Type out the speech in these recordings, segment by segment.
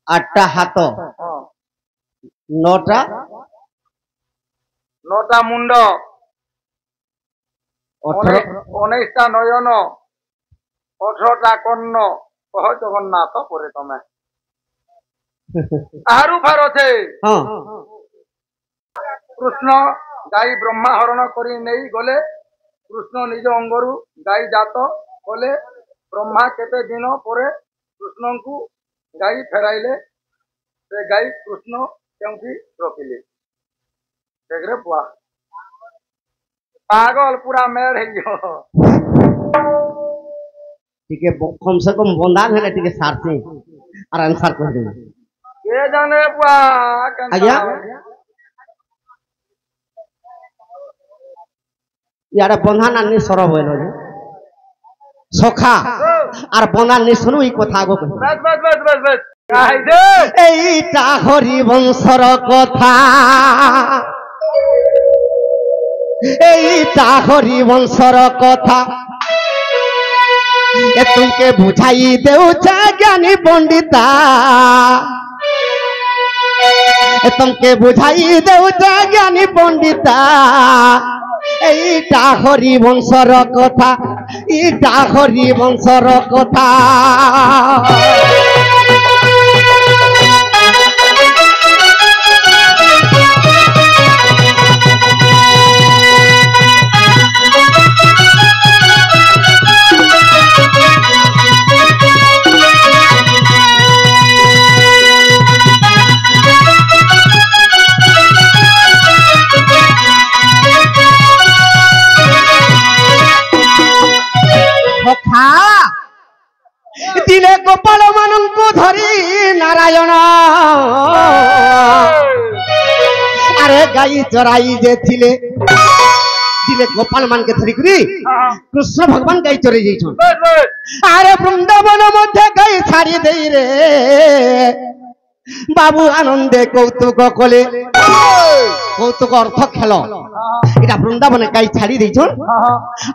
आठटा हाथ नौटा नौटा मुंड 19टा नयन 18टा कर्ण कह जगन्नाथ परे तमे आरु फार छे कृष्ण गाई ब्रह्मा हरण करी नहीं गले कृष्ण निज अंगरु गाई जात कले ब्रह्मा केते दिन परे कृष्ण को गाई फेराइले से गाई कृष्ण क्योंकि रखिले देखरे बुआ पागल पूरा मेड़ है ठीक है कम से कम बंदान है ठीक है सार से और आंसर कर देना ये जाने बुआ आज्ञा यार बंधान आनी सरब होइलो जे सखा और बंधान नि सुनु ई कथा गो बस बस बस बस बस काहे जे एटा हरि वंशर कथा एटा हरि वंशर कथा ए तुमके बुझाई देउ ज्ञानी पंडिता ए तुमके बुझाई देउ ज्ञानी पंडिता एटा हरि वंशर कथा एटा हरि वंशर कथा दिले गोपाल मानंकु धरी नारायण अरे गाई चराई जे थिले दिले गोपाल मान के धरी करी कृष्ण भगवान गाई चराई जाइछन अरे वृंदावन मध्य गाई छाड़ी देई रे बाबू आनंदे कौतुक कले कौतुक अर्थ खेल इटा वृंदावन गाई छाड़ी देइछन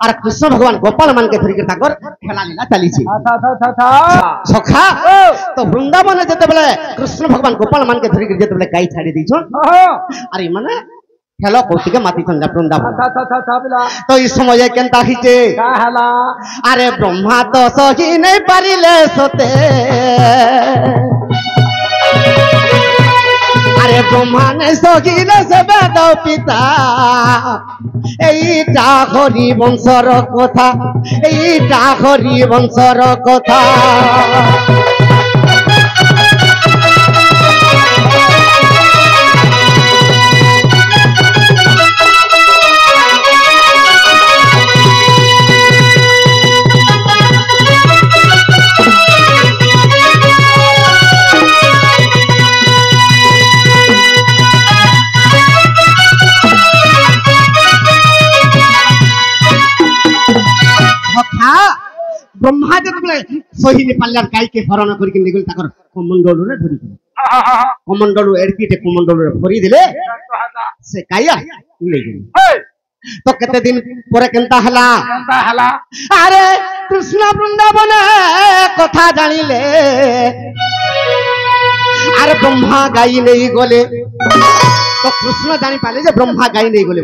और कृष्ण भगवान गोपाल मान के धरी के ताकर खेला लीला चली छी सखा तो वृंदावन जते बेले कृष्ण भगवान गोपाल मान के धरी के जते बेले गाई छाड़ी देइछन अरे माने खेल कौतुक माती छन वृंदावन तो इस समय केनता हिचे का हला अरे ब्रह्मा तो सही नहीं पारिले सोते अरे ब्रह्मा ने सहिले से वेद पिता এইটা হরি বংশর কথা এইটা হরি বংশর কথা ब्रह्मा जब सही नेपाल गाई के हरण करके निगल ताकर कमंडल रे धरि कमंडल एडपीटे कमंडल रे भरी दिले से गाया ले गई तो केते दिन परे केनता हला अरे कृष्ण वृंदावन कथा जानिले अरे ब्रह्मा गाई नहीं गले तो कृष्ण जानी पाले जे ब्रह्मा गाई नहीं गले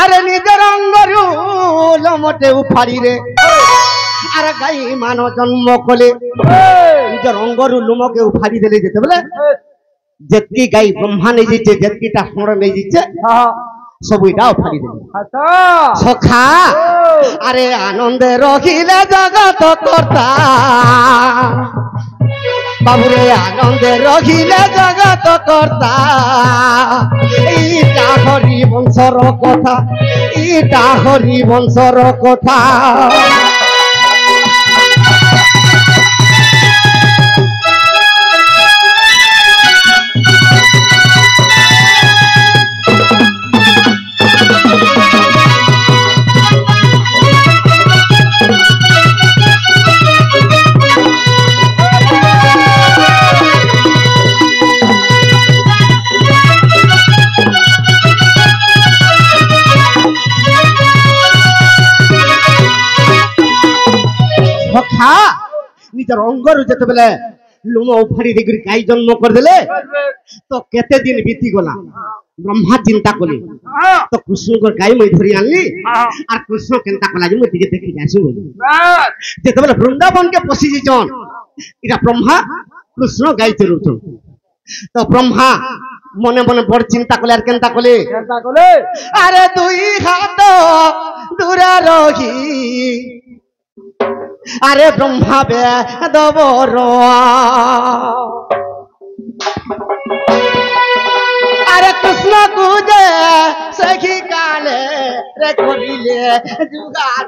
अरे निजर अंगरु लमटे उफाड़ी रे अरे गाई मानो जन्म कले निज रंगरु लुम के उफाड़ी देले जेते बेले जेतकी गाई ब्रह्मा नहीं जीचे जेतकीटा सोर नहीं जीचे सब इटा उफाड़ी देले सखा अरे आनंद रखिले जगत करता बाबू रे आनंद रखिले जगत करता इटा हरि वंशर कथा इटा हरि वंशर कथा निजर अंगर जिते बेले লুম উফাড়ি দেখিরি গাই জন্ম করদেলে তো কেতে দিন বিতি গলা ব্রহ্মা চিন্তা কলি তো কৃষ্ণকর গাই মই ধরি আনলি আর কৃষ্ণ কেনতা কলা যে মই টিকে দেখি আসি বলি যেতবেলে বৃন্দাবনকে পশি যাইছন এটা ব্রহ্মা কৃষ্ণ গাই চরুছন তো ব্রহ্মা মনে মনে বড় চিন্তা কলে আর কেনতা কলে আরে দুই হাত দূরে রহি আরে ব্রহ্মা বেদ বড় আরে কৃষ্ণ কুজে সখী কালে রে করিলে যুগান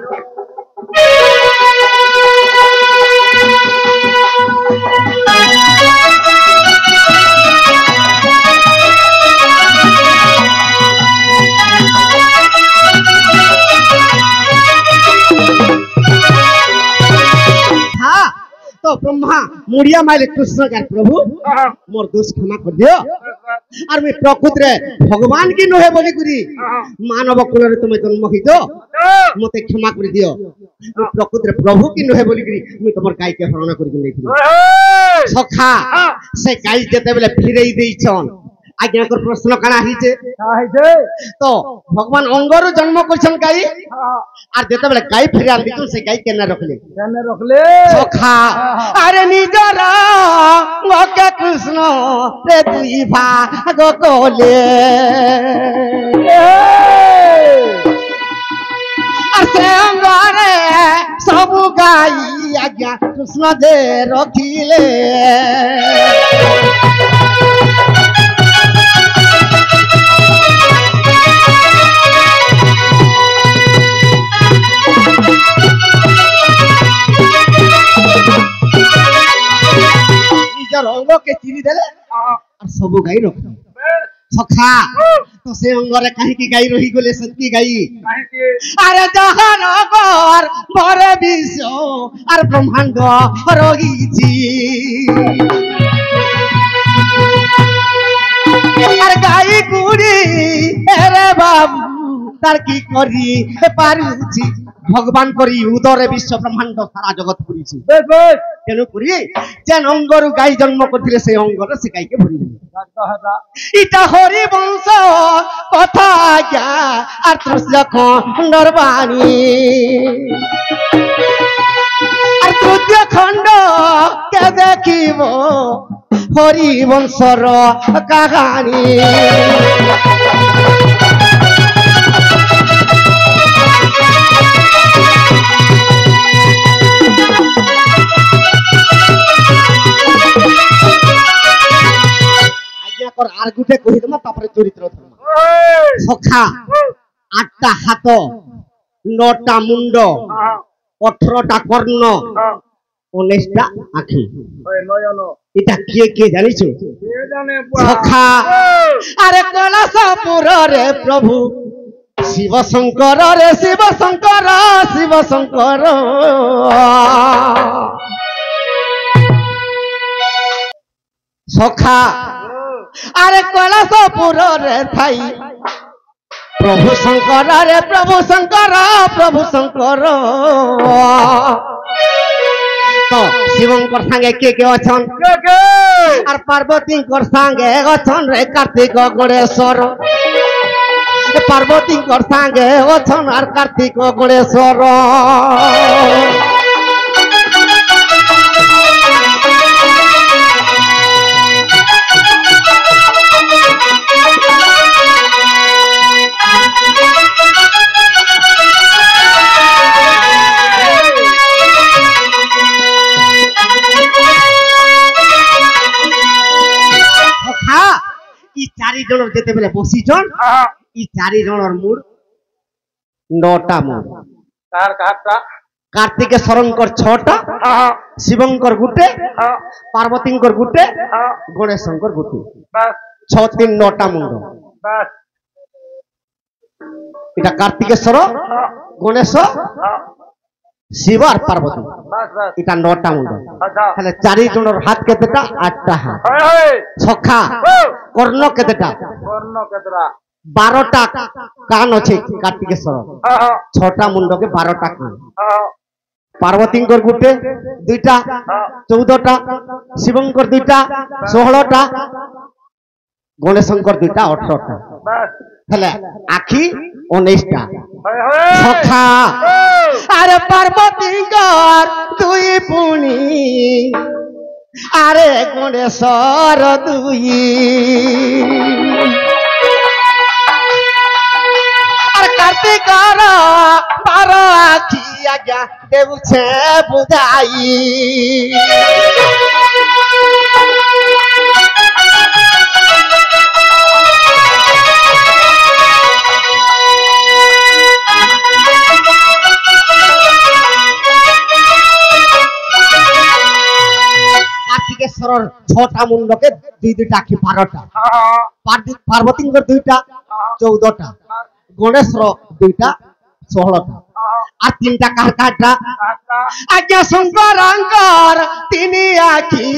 तो ब्रह्मा मुड़िया माइले कृष्ण कर प्रभु मोर दोष क्षमा कर दियो और मैं प्रकृत रे भगवान की नहे बोली करी मानव कुल रे तुम जन्म हितो मते क्षमा कर दियो मैं प्रकृत रे प्रभु की नहे बोली करी मैं तमर गाय के हरण करी लेथि सखा से गाय जेते बेले फिरेई देइछन आज्ञा कर प्रश्न काना हिचे तो भगवान अंगरु जन्म करछन गाय আর যেতে বেলে গাই ফিরে আন দিছন সে গাই কেন রাখলে সখা আরে নিজর ওকে কৃষ্ণ রে তুই ভাগ কলে আর সে অঙ্গরে সবু গাই আজ্ঞা কৃষ্ণ যে রখিলে अंग के चिरी देले और सब गाई रख सखा तो से अंगरे कहीं की गाई रही गले सत्ती गाई अरे जहान अगर भरे विश्व और ब्रह्मांड रहीछि और गाई गुड़ी अरे बाबू तार की करी पारुछि भगवान करी उदरे विश्व ब्रह्मांड सारा जगत पुरीछि तेनु पुरी जेन अंगरु गाई जन्म करथिले से अंगर से गाई के भरी देले इटा हरि वंश कथा ज्ञा और तृष्य खंडर बाणी और तृतीय खंड के देखिबो हरि वंशर कहानी আর গুটে কহি দমা তারপরে চরিত্র ধর্ম সখা 8টা হাত 9টা মুন্ড 18টা কর্ণ 19টা আঁখি এটা কে কে জানিছো সখা আরে কলসপুর রে প্রভু শিব শঙ্কর রে শিব শঙ্কর শিব শঙ্কর সখা আরে কলসপুর রে থাই প্রভু শঙ্কর রে প্রভু শঙ্কর প্রভু শঙ্কর তো শিবঙ্কর সাঙ্গে কে কে অছন আর পার্বতীঙ্কর সাঙ্গে অছন রে কার্তিক গণেশ্বর পার্বতীঙ্কর সাঙ্গে অছন আর কার্তিক গণেশ্বর চারি জনের যেতে বেলে বসিছন ই চারি জনের মুড় 9টা মুড় তার কাটটা কার্তিকেশ্বরঙ্কর 6টা শিবঙ্কর গুটে পার্বতীঙ্কর গুটে গণেশঙ্কর গুটে বাস 6 3 9টা মুন্ড বাস এটা কার্তিকেশ্বর গণেশ শিব আর পার্বতী বাস বাস এটা 9টা মুন্ড আচ্ছা তাহলে চারি জনের হাত কেতেটা 8টা হাত সখা কর্ণ কেতেটা কর্ণ কেতরা 12টা কান আছে কার্তিকেশ্বর 6টা মুন্ডকে 12টা কান पार्वतींकर गुटे दुईटा 14टा शिवंकर दुईटा 16टा गणेशंकर दुईटा 18टा हेले आखी 19टा सखा अरे पार्वतींकर दुई पुणी अरे गणेशर दुई कार्तिकर 12 आखी आज्ञा देउछे बुझाई कार्तिकेश्वर 6टा मुंडके 2 आखी 12टा पार्वतींकर 2टा 14टा गणेशर 2टा 16टा আর 3টা কার কাটা আজ্ঞা শঙ্করাঙ্কর 3 আখি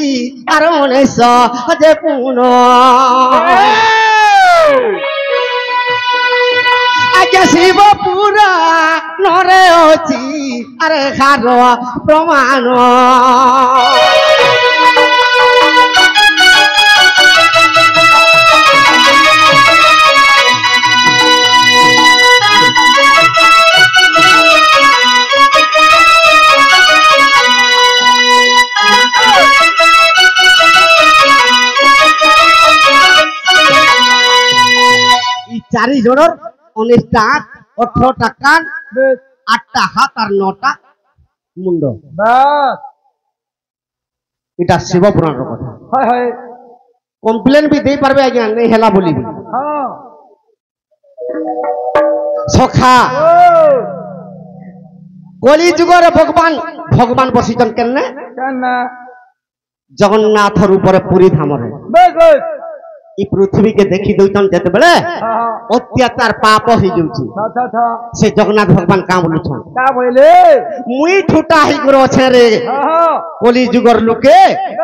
আর 19 যে পুন আজ্ঞা শিব পুরা নরে অছি আরে খার প্রমাণ चारि जनर 19टा 18टा कान 8टा हाथ और 9टा मुंड इटा शिव पुराण कथा कम्प्लेन भी दे पारबे आज्ञा नहीं हेला बोली सखा कली जुगर भगवान भगवान बसिचन केन्ने जगन्नाथ रूप पुरी धाम ई पृथ्वी के देखी दउतन जते बेले अत्याचार पाप हो जाउची से जगन्नाथ भगवान का बोलुछन का बोले मुई ठुटा ही गुरो छे रे कली जुगर लोके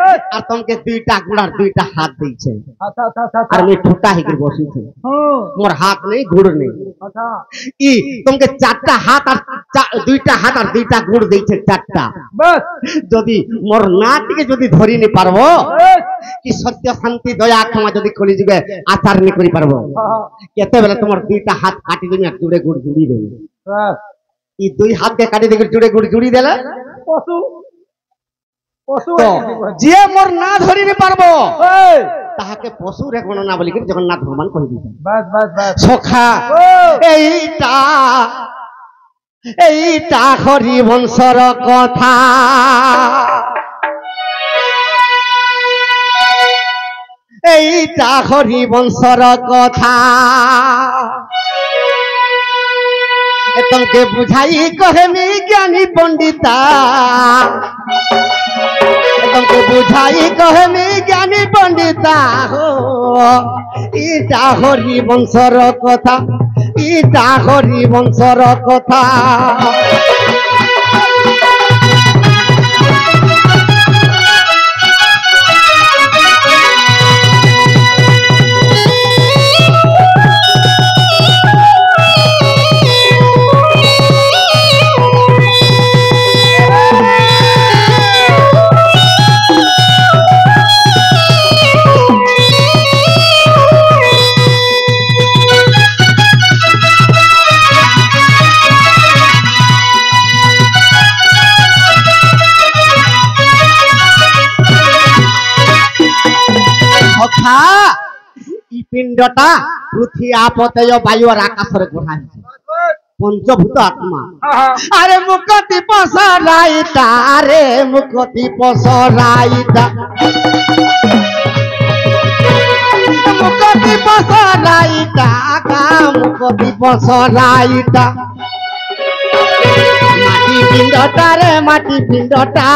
और तुमके 2टा गुड़ और 2टा हाथ देई छे और मुई ठुटा ही गुर बसी छे मोर हाथ नहीं गुड़ नहीं ई तुमके 4टा हाथ और 2टा हाथ और 2टा गुड़ देई छे 4टा बस जदी मोर नाट के जदी धरि नि पारबो कि सत्य शांति दया क्षमा जदी कली जुगे आचार नि करि पारबो केते बेला तुमर 2टा हाथ काटी देनी और जुड़े गुड़ जुड़ी देनी ई 2 हाथ के काटी दे जुड़े गुड़ जुड़ी देले पशु पशु तो जे मोर ना धरि नि पारबो ताहाके पशु रे गणना बोली कि जगन्नाथ भगवान कहि दी बस बस बस सखा एईटा हरि वंशर कथा एईटा हरि वंशर कथा तुमके बुझाई कहमी ज्ञानी पंडिता तुमके बुझाई कहमी ज्ञानी पंडिता हो इटा हरि वंशर कथा इटा हरि वंशर कथा पिंडटा पृथ्वी आपतय वायु और आकाश रे गढ़ा पंचभूत आत्मा अरे मुक्ति पसराइता रे मुक्ति पसराइता मुक्ति पसराइता का मुक्ति पसराइता माटी पिंडटा रे माटी पिंडटा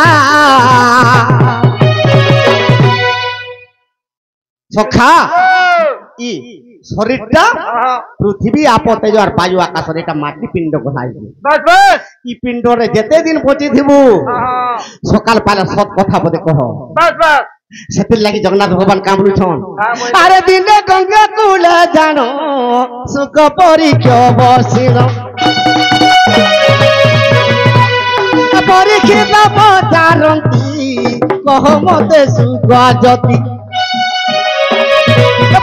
सखा ई शरीरटा पृथ्वी आपतेज और वायु आकाश एटा माटी पिंड कथाई बस बस ई पिंड रे जेते दिन पहुंची थिबु सकाल पाले सत कथा बदे कह बस बस सेति लागि जगन्नाथ भगवान काम लुछन अरे दिने गंगा कूल जानो सुख परीक्ष बसिनो পরীক্ষিত পচারନ୍ତି কহ মতে সুখ জ্যোতি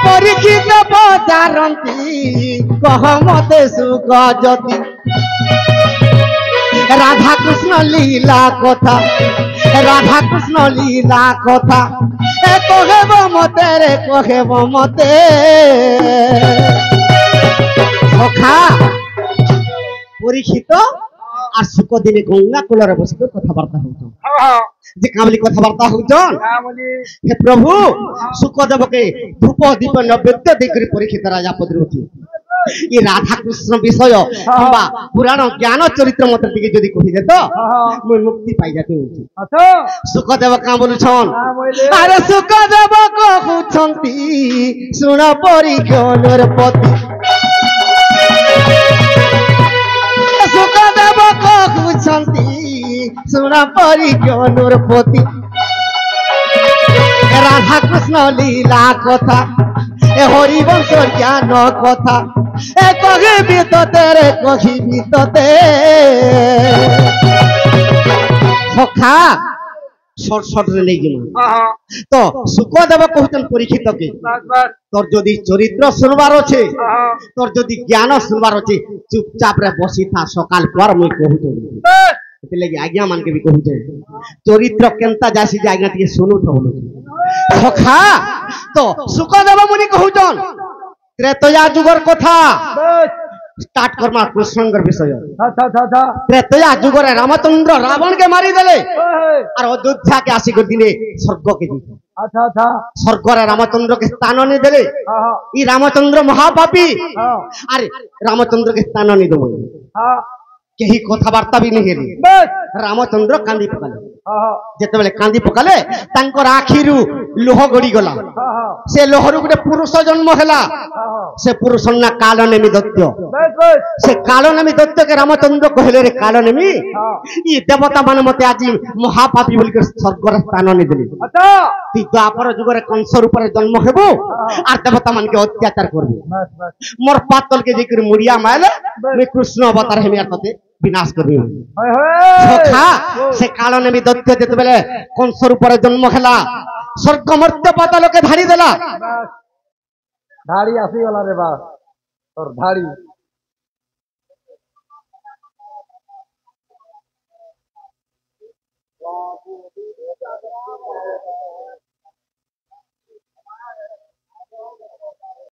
পরীক্ষিত পচারନ୍ତି কহ মতে সুখ জ্যোতি রাধা কৃষ্ণ লীলা কথা রাধা কৃষ্ণ লীলা কথা কহেব মতে রে কহেব মতে সখা পরীক্ষিত আর সুখ দিনে গঙ্গা কূলরে বসিকে কথাবার্তা হউছন যে কামলি কথাবার্তা হউছন হে প্রভু সুখদেবকে ধূপ দীপ নৈবেদ্য দেইকরি পরীক্ষিত রাজা পদরুছি এই রাধা কৃষ্ণ বিষয় কিংবা পুরাণ জ্ঞান চরিত্র মত দিকে যদি কহিলে তো মুই মুক্তি পাই যাতে হউছি সুখদেব কাঁ বলুছন আরে সুখদেব কহুছন্তি শুণ পরীক্ষণর পতি সুখদেব কহুছন্তি শুণ পরীক্ষণর পতি রাধা কৃষ্ণ লীলা কথা এ হরিবংশ জ্ঞান কথা এ কহিবি তোতে রে কহিবি তোতে সখা শর্ট শর্ট রে নেই যেমন তো সুখদেব কহুছেন পরীক্ষিতকে তোর যদি চরিত্র শুনবার আছে তোর যদি জ্ঞান শুনবার আছে চুপচাপ রে বসি থা সকাল পর মুই কহুছে ସେଥିଲାଗି ଆଜ୍ଞା ମାନକେ ବି କହୁଛେ ଚରିତ୍ର କେନ୍ତା ଯାସି ଯେ ଆଜ୍ଞା ଟିକେ ଶୁଣୁଥ ବୋଲୁଛି ସଖା ତ ସୁଖଦେବ ମୁନି କହୁଛନ୍ ତ୍ରେତୟା ଯୁଗର କଥା स्टार्ट करमा कृष्णଙ୍କର ବିଷୟ ତ୍ରେତୟା ଯୁଗରେ ରାମଚନ୍ଦ୍ର ରାବଣকে ମାରିଦେଲେ আর অযোধ্যাকে আসি করে দিনে স্বর্গকে দিতে স্বর্গরে রামচন্দ্রকে স্থান নি দেলে ই রামচন্দ্র মহাপাপী আর রামচন্দ্রকে স্থান নি দেব কেহি কথাবার্তা বি নেই রামচন্দ্র কান্দি পকালে যেতবেলে কান্দি পকালে তাঙ্কর আখিরু লোহ গড়ি গলা সে লোহরু গোটে পুরুষ জন্ম হেলা সে পুরুষ না কালনেমী দৈত্য সে কালনেমী দৈত্যকে রামচন্দ্র কহিলে রে কালনেমী ই দেবতা মানে মতে আজি মহাপাপী বলি স্বর্গর স্থান নি দেলি তুই দ্বাপর যুগরে কংস রূপরে জন্ম হেবু আর দেবতা মানকে অত্যাচার করবি মোর পাতলকে যে করে মুড়িয়া মাইলে আমি কৃষ্ণ অবতার হেমি আর ততে বিনাশ করবি সখা সে কালনেমী দৈত্য যেতবেলে কংস রূপরে জন্ম হেলা স্বর্গ মর্ত্য পাতালকে ধাড়ি দেলা ধাড়ি আসিগলা রে বা তোর ধাড়ি